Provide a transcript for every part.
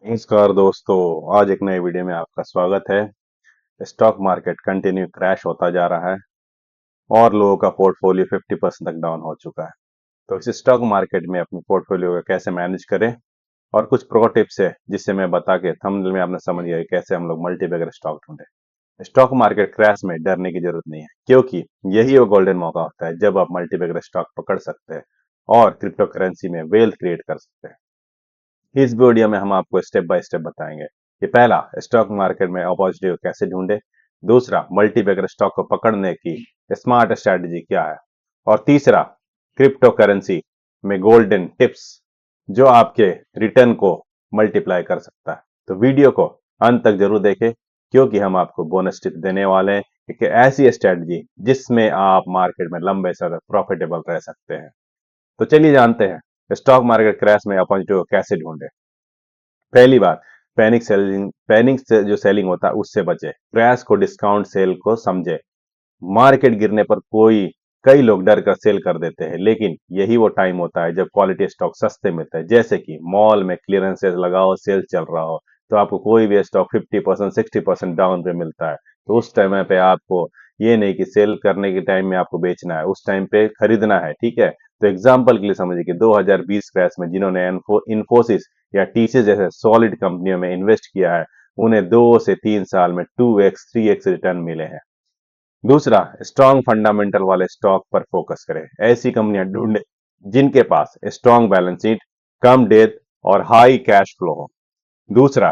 नमस्कार दोस्तों। आज एक नए वीडियो में आपका स्वागत है। स्टॉक मार्केट कंटिन्यू क्रैश होता जा रहा है और लोगों का पोर्टफोलियो 50% तक डाउन हो चुका है। तो इस स्टॉक मार्केट में अपनी पोर्टफोलियो को कैसे मैनेज करें और कुछ प्रो टिप्स है जिससे मैं बता के थंबनेल में आपने समझ गया कि कैसे हम लोग मल्टीबैगर स्टॉक ढूंढे। स्टॉक मार्केट क्रैश में डरने की जरूरत नहीं है, क्योंकि यही वो गोल्डन मौका होता है जब आप मल्टीबैगर स्टॉक पकड़ सकते हैं और क्रिप्टो करेंसी में वेल्थ क्रिएट कर सकते हैं। इस वीडियो में हम आपको स्टेप बाय स्टेप बताएंगे कि पहला, स्टॉक मार्केट में अपॉर्चुनिटी को कैसे ढूंढे। दूसरा, मल्टीबैगर स्टॉक को पकड़ने की स्मार्ट स्ट्रैटेजी क्या है। और तीसरा, क्रिप्टो करेंसी में गोल्डन टिप्स जो आपके रिटर्न को मल्टीप्लाई कर सकता है। तो वीडियो को अंत तक जरूर देखें, क्योंकि हम आपको बोनस टिप देने वाले हैं कि ऐसी स्ट्रैटेजी जिसमें आप मार्केट में लंबे समय तक प्रॉफिटेबल रह सकते हैं। तो चलिए जानते हैं स्टॉक मार्केट क्रैश में अपॉर्चुनिटी को कैसे ढूंढे। पहली बात, पैनिक से जो सेलिंग होता है उससे बचे। क्रैश को डिस्काउंट सेल को समझे। मार्केट गिरने पर कई लोग डर कर सेल कर देते हैं, लेकिन यही वो टाइम होता है जब क्वालिटी स्टॉक सस्ते मिलते हैं। जैसे कि मॉल में क्लियरेंस सेल लगा हो, सेल चल रहा हो, तो आपको कोई भी स्टॉक 50% 60% डाउन पे मिलता है। तो उस टाइम पे आपको ये नहीं कि सेल करने के टाइम में आपको बेचना है, उस टाइम पे खरीदना है। ठीक है। तो एग्जाम्पल के लिए समझिए कि 2020 क्रैश में जिन्होंने इन्फोसिस या टीसीएस जैसे सॉलिड कंपनियों में इन्वेस्ट किया है, उन्हें 2 से 3 साल में 2x 3x रिटर्न मिले हैं। दूसरा, स्ट्रॉन्ग फंडामेंटल वाले स्टॉक पर फोकस करें। ऐसी कंपनियां ढूंढें जिनके पास स्ट्रॉन्ग बैलेंस शीट, कम डेट और हाई कैश फ्लो हो। दूसरा,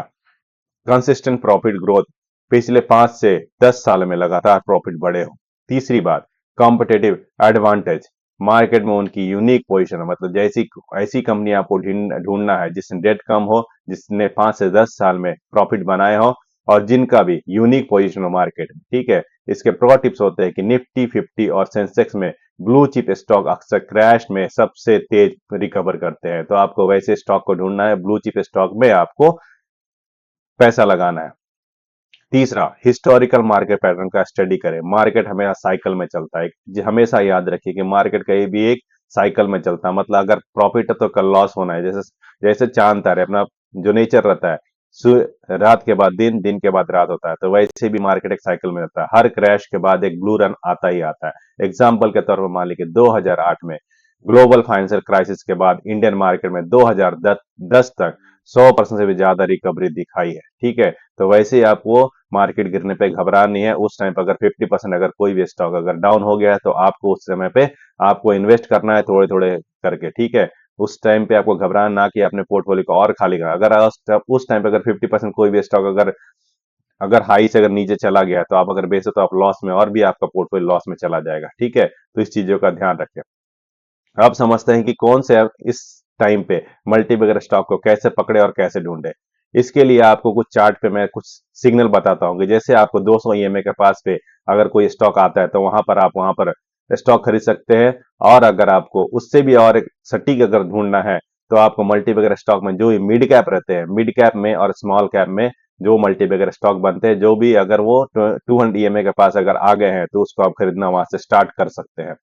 कंसिस्टेंट प्रॉफिट ग्रोथ, पिछले 5 से 10 साल में लगातार प्रॉफिट बढ़े हो। तीसरी बात, कॉम्पिटेटिव एडवांटेज, मार्केट में उनकी यूनिक पोजीशन है। मतलब जैसी ऐसी कंपनी आपको ढूंढना है जिसने डेट कम हो, जिसने 5 से 10 साल में प्रॉफिट बनाए हो और जिनका भी यूनिक पोजीशन हो मार्केट में। ठीक है। इसके प्रो टिप्स होते हैं कि निफ्टी 50 और सेंसेक्स में ब्लू चिप स्टॉक अक्सर क्रैश में सबसे तेज रिकवर करते हैं। तो आपको वैसे स्टॉक को ढूंढना है, ब्लू चिप स्टॉक में आपको पैसा लगाना है। तीसरा, हिस्टोरिकल मार्केट पैटर्न का स्टडी करें। मार्केट हमेशा साइकिल में चलता है। हमेशा याद रखिए कि मार्केट कहीं भी एक साइकिल में चलता है। मतलब अगर प्रॉफिट है तो कल लॉस होना है। जैसे जैसे चांद तारे अपना जो नेचर रहता है, रात के बाद दिन, दिन के बाद रात होता है, तो वैसे भी मार्केट एक साइकिल में रहता है। हर क्रैश के बाद एक ब्लू रन आता ही आता है। एग्जाम्पल के तौर पर मान लीजिए 2008 में ग्लोबल फाइनेंशियल क्राइसिस के बाद इंडियन मार्केट में 2010 तक 100% से भी ज्यादा रिकवरी दिखाई है। ठीक है। तो वैसे ही आपको मार्केट गिरने पे घबराना नहीं है। उस टाइम पे अगर 50% अगर कोई भी स्टॉक अगर डाउन हो गया है तो आपको उस समय पे आपको इन्वेस्ट करना है थोड़े थोड़े करके। ठीक है। उस टाइम पे आपको घबराना ना कि अपने पोर्टफोलियो को और खाली करना। अगर उस टाइम पे अगर 50% कोई भी स्टॉक अगर अगर हाई से अगर नीचे चला गया तो आप अगर बेचो तो आप लॉस में, और भी आपका पोर्टफोलियो लॉस में चला जाएगा। ठीक है। तो इस चीजों का ध्यान रखें। आप समझते हैं कि कौन से आप इस टाइम पे मल्टीबैगर स्टॉक को कैसे पकड़े और कैसे ढूंढे। इसके लिए आपको कुछ चार्ट पे मैं कुछ सिग्नल बताता हूँ कि जैसे आपको 200 ईएमए के पास पे अगर कोई स्टॉक आता है तो वहां पर स्टॉक खरीद सकते हैं। और अगर आपको उससे भी और एक सटीक अगर ढूंढना है तो आपको मल्टीबैगर स्टॉक में जो मिड कैप रहते हैं, मिड कैप में और स्मॉल कैप में जो मल्टीबैगर स्टॉक बनते हैं, जो भी अगर वो 200 ईएमए के पास अगर आ गए हैं तो उसको आप खरीदना वहां से स्टार्ट कर सकते हैं।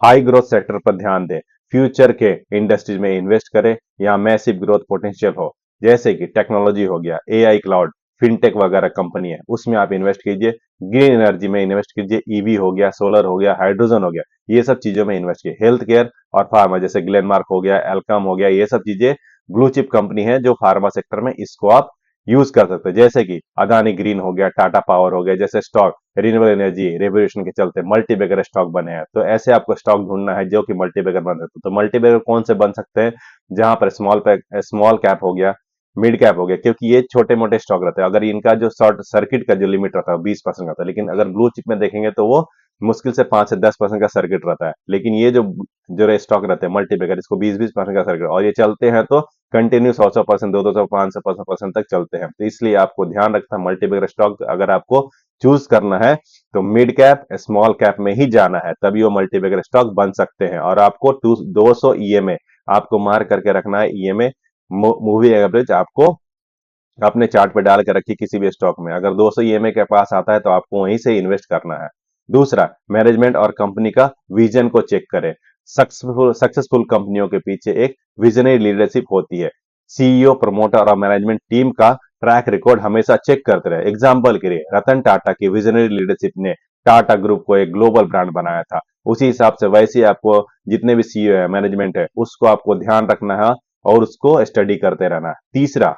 हाई ग्रोथ सेक्टर पर ध्यान दें। फ्यूचर के इंडस्ट्रीज में इन्वेस्ट करें या मैसिव ग्रोथ पोटेंशियल हो, जैसे कि टेक्नोलॉजी हो गया, एआई, क्लाउड, फिनटेक वगैरह कंपनी है, उसमें आप इन्वेस्ट कीजिए। ग्रीन एनर्जी में इन्वेस्ट कीजिए। ईवी हो गया, सोलर हो गया, हाइड्रोजन हो गया, ये सब चीजों में इन्वेस्ट कीजिए। हेल्थ केयर और फार्मा जैसे ग्लेनमार्क हो गया, एल्कम हो गया, ये सब चीजें ब्लू चिप कंपनी है जो फार्मा सेक्टर में, इसको आप यूज कर सकते हैं। जैसे कि अदानी ग्रीन हो गया, टाटा पावर हो गया, जैसे स्टॉक रिन्यूएबल एनर्जी रेवोल्यूशन के चलते मल्टीबैगर स्टॉक बने हैं। तो ऐसे आपको स्टॉक ढूंढना है जो कि मल्टीबैगर बन सकते हैं। तो मल्टीबैगर कौन से बन सकते हैं? जहां पर स्मॉल कैप हो गया, मिड कैप हो गया, क्योंकि ये छोटे मोटे स्टॉक रहते हैं। अगर इनका जो शॉर्ट सर्किट का जो लिमिट रहता है 20% का था, लेकिन अगर ब्लू चिप में देखेंगे तो वो मुश्किल से 5 से 10% का सर्किट रहता है। लेकिन ये जो जो स्टॉक रहते हैं मल्टीबैगर, इसको 20-20% का सर्किट, और ये चलते हैं तो कंटिन्यू 100-100%, 200, 500% तक चलते हैं। तो इसलिए आपको ध्यान रखना है मल्टीबैगर स्टॉक अगर आपको चूज करना है तो मिड कैप स्मॉल कैप में ही जाना है, तभी वो मल्टीबैगर स्टॉक बन सकते हैं। और आपको 200 ईएमए आपको मार्क करके रखना है। ईएमए मूवी एवरेज आपको अपने चार्ट पे डाल के रखिए किसी भी स्टॉक में। अगर 200 ईएमए के पास आता है तो आपको वहीं से इन्वेस्ट करना है। दूसरा, मैनेजमेंट और कंपनी का विजन को चेक करें। सक्सेसफुल सक्सेसफुल कंपनियों के पीछे एक विजनरी लीडरशिप होती है। सीईओ, प्रमोटर और मैनेजमेंट टीम का ट्रैक रिकॉर्ड हमेशा चेक करते रहे। एग्जाम्पल के लिए रतन टाटा की विजनरी लीडरशिप ने टाटा ग्रुप को एक ग्लोबल ब्रांड बनाया था। उसी हिसाब से वैसे ही आपको जितने भी सीईओ है, मैनेजमेंट है, उसको आपको ध्यान रखना है और उसको स्टडी करते रहना है। तीसरा,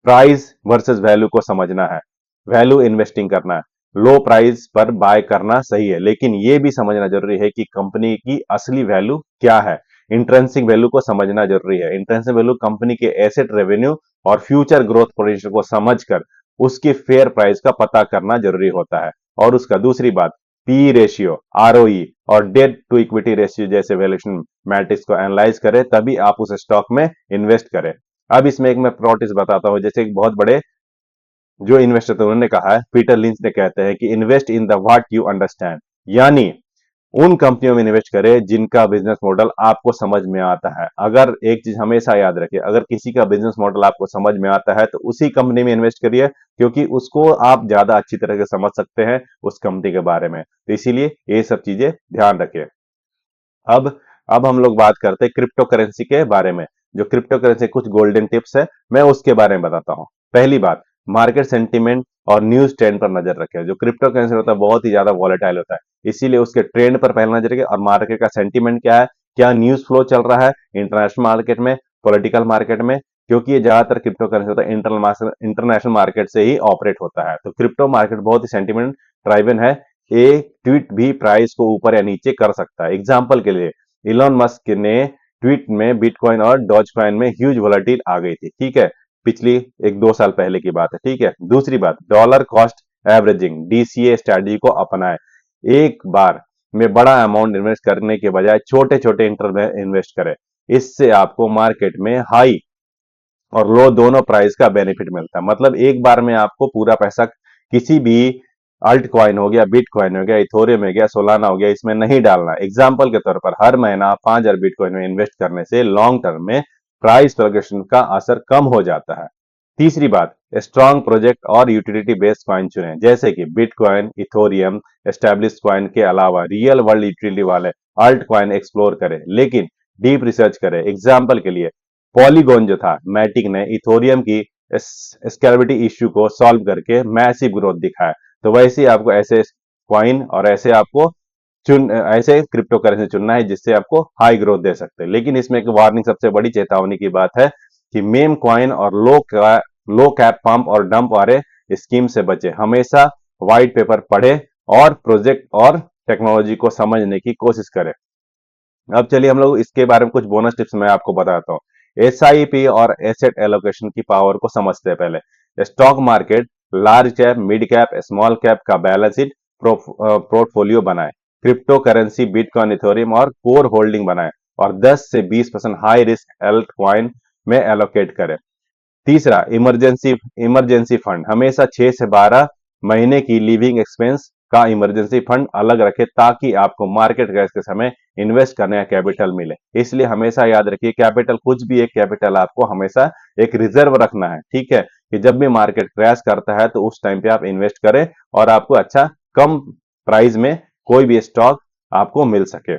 प्राइस वर्सेस वैल्यू को समझना है। वैल्यू इन्वेस्टिंग करना है। लो प्राइस पर बाय करना सही है, लेकिन यह भी समझना जरूरी है कि कंपनी की असली वैल्यू क्या है। इंट्रेंसिक वैल्यू को समझना जरूरी है। इंट्रेंसिक वैल्यू कंपनी के एसेट, रेवेन्यू और फ्यूचर ग्रोथ पोटेंशियल को समझकर उसकी फेयर प्राइस का पता करना जरूरी होता है। और उसका दूसरी बात, पी रेशियो, आरओई और डेट टू इक्विटी रेशियो जैसे वैल्यूएशन मैट्रिक्स को एनालाइज करें, तभी आप उस स्टॉक में इन्वेस्ट करें। अब इसमें एक मैं प्रोटिस बताता हूं। जैसे एक बहुत बड़े जो इन्वेस्टर थे उन्होंने कहा है, पीटर लिंच ने कहते हैं कि invest in the what you understand, यानी उन कंपनियों में इन्वेस्ट करें जिनका बिजनेस मॉडल आपको समझ में आता है। अगर एक चीज हमेशा याद रखें, अगर किसी का बिजनेस मॉडल आपको समझ में आता है तो उसी कंपनी में इन्वेस्ट करिए, क्योंकि उसको आप ज्यादा अच्छी तरह से समझ सकते हैं उस कंपनी के बारे में। तो इसीलिए ये सब चीजें ध्यान रखें। अब अब हम लोग बात करते हैं क्रिप्टो करेंसी के बारे में। जो क्रिप्टो करेंसी कुछ गोल्डन टिप्स है, मैं उसके बारे में बताता हूं। पहली बात, मार्केट सेंटीमेंट और न्यूज ट्रेंड पर नजर रखें। जो क्रिप्टो करेंसी होता है बहुत ही ज्यादा वॉलेटाइल होता है, इसीलिए उसके ट्रेंड पर पहले नजर रखें और मार्केट का सेंटीमेंट क्या है, क्या न्यूज फ्लो चल रहा है इंटरनेशनल मार्केट में, पॉलिटिकल मार्केट में, क्योंकि ये ज्यादातर क्रिप्टो करेंसी होता है इंटरनेशनल मार्केट से ही ऑपरेट होता है। तो क्रिप्टो मार्केट बहुत ही सेंटीमेंट ड्राइवन है। एक ट्वीट भी प्राइस को ऊपर या नीचे कर सकता है। एग्जाम्पल के लिए इलॉन मस्क ने ट्वीट में बिटकॉइन और डॉज कॉइन में ह्यूज वॉलेटिल आ गई थी, ठीक है, पिछली 1-2 साल पहले की बात है, ठीक है। दूसरी बात, dollar cost averaging, DCA strategy को अपनाएं। एक बार में बड़ा अमाउंट इन्वेस्ट करने के बजाय छोटे छोटे इंटरवल में इन्वेस्ट करें। इससे आपको मार्केट में हाई और लो दोनों प्राइस का बेनिफिट मिलता है। मतलब एक बार में आपको पूरा पैसा किसी भी अल्ट कॉइन हो गया, बिटकॉइन हो गया, इथोरियम हो गया, सोलाना हो गया, इसमें नहीं डालना। एग्जाम्पल के तौर पर हर महीना 5,000 बिटकॉइन में इन्वेस्ट करने से लॉन्ग टर्म में प्राइस फ्लक्चुएशन का असर कम हो जाता है। तीसरी बात, स्ट्रॉन्ग प्रोजेक्ट और यूटिलिटी बेस्ड कॉइन चुनें, जैसे कि बिटकॉइन, इथोरियम, एस्टेब्लिश कॉइन के अलावा रियल वर्ल्ड यूटिलिटी वाले अल्ट कॉइन एक्सप्लोर करें, लेकिन डीप रिसर्च करें। एग्जाम्पल के लिए पॉलीगॉन जो था, मैटिक ने इथोरियम की स्केलेबिलिटी इश्यू को सॉल्व करके मैसिव ग्रोथ दिखाया। तो वैसे ही आपको ऐसे कॉइन और ऐसे क्रिप्टो करेंसी चुनना है जिससे आपको हाई ग्रोथ दे सकते हैं। लेकिन इसमें एक वार्निंग, सबसे बड़ी चेतावनी की बात है कि मेम कॉइन और लो कैप पंप और डंप वाले स्कीम से बचे। हमेशा व्हाइट पेपर पढ़े और प्रोजेक्ट और टेक्नोलॉजी को समझने की कोशिश करें। अब चलिए हम लोग इसके बारे में कुछ बोनस टिप्स मैं आपको बताता हूँ। एसआईपी और एसेट एलोकेशन की पावर को समझते हैं पहले। Stock market large cap, mid cap, small cap का बैलेंस्ड पोर्टफोलियो बनाएं। क्रिप्टो करेंसी, बिटकॉइन, इथेरियम और कोर होल्डिंग बनाएं और 10 से 20% हाई रिस्क एल्ट कॉइन में एलोकेट करें। तीसरा, इमरजेंसी इमरजेंसी फंड, हमेशा 6 से 12 महीने की लिविंग एक्सपेंस का इमरजेंसी फंड अलग रखें, ताकि आपको मार्केट क्रैश के समय इन्वेस्ट करने का कैपिटल मिले। इसलिए हमेशा याद रखिए, कैपिटल कुछ भी एक कैपिटल आपको हमेशा एक रिजर्व रखना है, ठीक है, कि जब भी मार्केट क्रैश करता है तो उस टाइम पे आप इन्वेस्ट करें और आपको अच्छा कम प्राइस में कोई भी स्टॉक आपको मिल सके।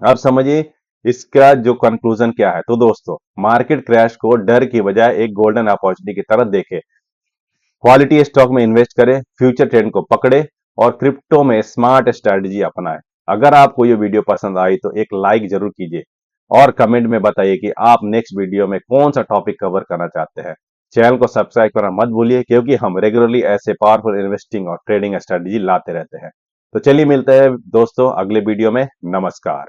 अब समझिए इसका जो कंक्लूजन क्या है। तो दोस्तों, मार्केट क्रैश को डर की बजाय एक गोल्डन अपॉर्चुनिटी की तरह देखें। क्वालिटी स्टॉक में इन्वेस्ट करें, फ्यूचर ट्रेंड को पकड़े और क्रिप्टो में स्मार्ट स्ट्रेटजी अपनाएं। अगर आपको ये वीडियो पसंद आई तो एक लाइक जरूर कीजिए और कमेंट में बताइए कि आप नेक्स्ट वीडियो में कौन सा टॉपिक कवर करना चाहते हैं। चैनल को सब्सक्राइब करना मत भूलिए, क्योंकि हम रेगुलरली ऐसे पावरफुल इन्वेस्टिंग और ट्रेडिंग स्ट्रेटजी लाते रहते हैं। तो चलिए मिलते हैं दोस्तों अगले वीडियो में। नमस्कार।